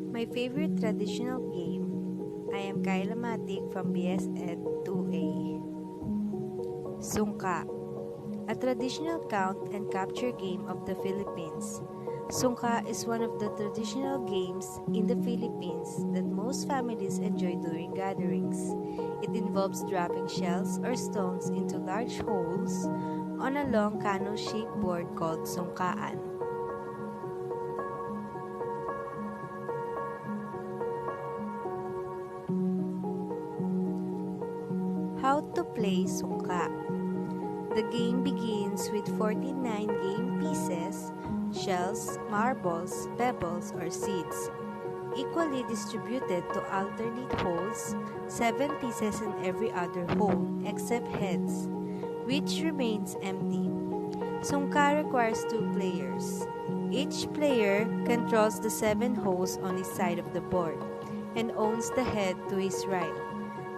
My favorite traditional game. I am Kaila Matic from BS Ed 2A. Sungka, a traditional count and capture game of the Philippines. Sungka is one of the traditional games in the Philippines that most families enjoy during gatherings. It involves dropping shells or stones into large holes on a long canoe-shaped board called sungkaan. How to play Sungka. The game begins with 49 game pieces, shells, marbles, pebbles, or seeds, equally distributed to alternate holes, 7 pieces in every other hole except heads, which remains empty. Sungka requires 2 players. Each player controls the 7 holes on his side of the board and owns the head to his right.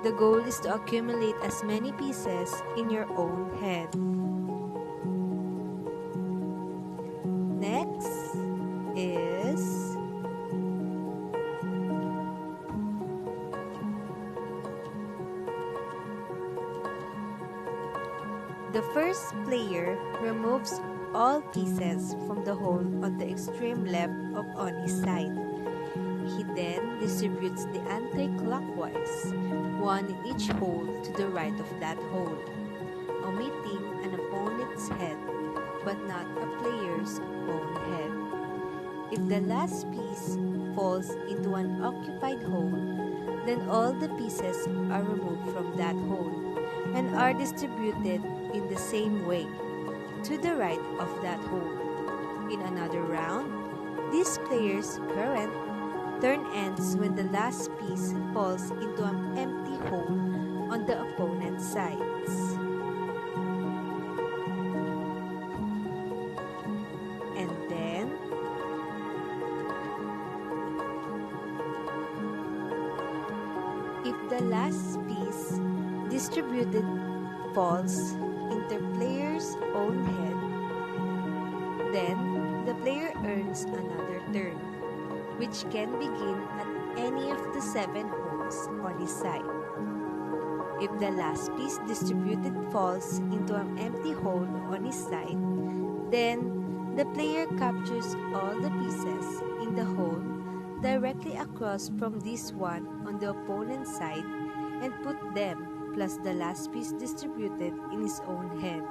The goal is to accumulate as many pieces in your own head. Next is the first player removes all pieces from the hole on the extreme left on his side. He then distributes the anti-clockwise, one in each hole to the right of that hole, omitting an opponent's head, but not a player's own head. If the last piece falls into an occupied hole, then all the pieces are removed from that hole and are distributed in the same way, to the right of that hole. In another round, this player's current turn ends when the last piece falls into an empty hole on the opponent's sides. And then, if the last piece distributed falls into player's own head, then the player earns another turn, which can begin at any of the 7 holes on his side. If the last piece distributed falls into an empty hole on his side, then the player captures all the pieces in the hole directly across from this one on the opponent's side and put them plus the last piece distributed in his own head.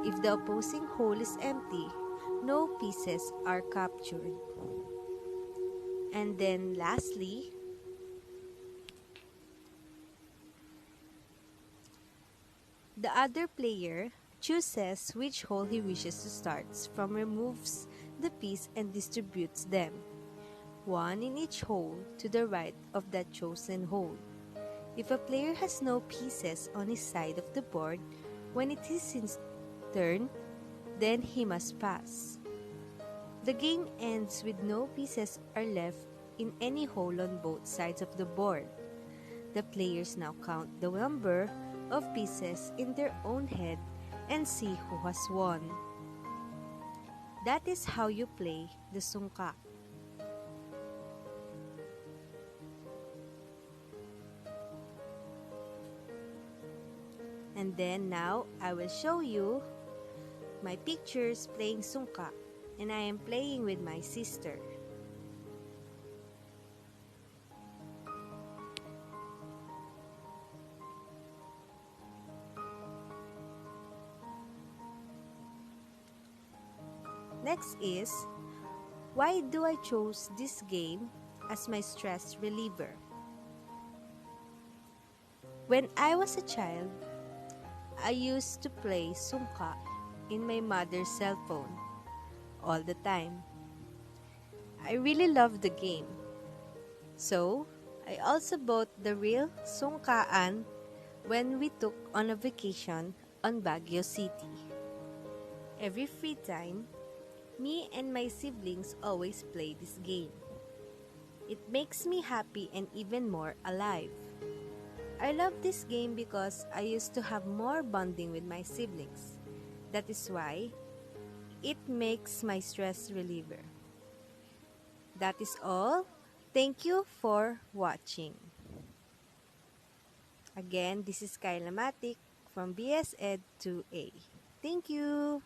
If the opposing hole is empty, no pieces are captured. And then lastly, the other player chooses which hole he wishes to start from, removes the piece and distributes them, one in each hole to the right of that chosen hole. If a player has no pieces on his side of the board when it is his turn, then he must pass. The game ends with no pieces are left in any hole on both sides of the board. The players now count the number of pieces in their own head and see who has won. That is how you play the sungka. And then now I will show you my pictures playing sungka, and I am playing with my sister. Next is, why do I choose this game as my stress reliever? When I was a child, I used to play sungka in my mother's cell phone all the time. I really loved the game. So, I also bought the real sungkaan when we took on a vacation on Baguio City. Every free time, me and my siblings always play this game. It makes me happy and even more alive. I love this game because I used to have more bonding with my siblings. That is why it makes my stress reliever. That is all. Thank you for watching. Again, this is Kaila Matic from BS Ed 2A. Thank you.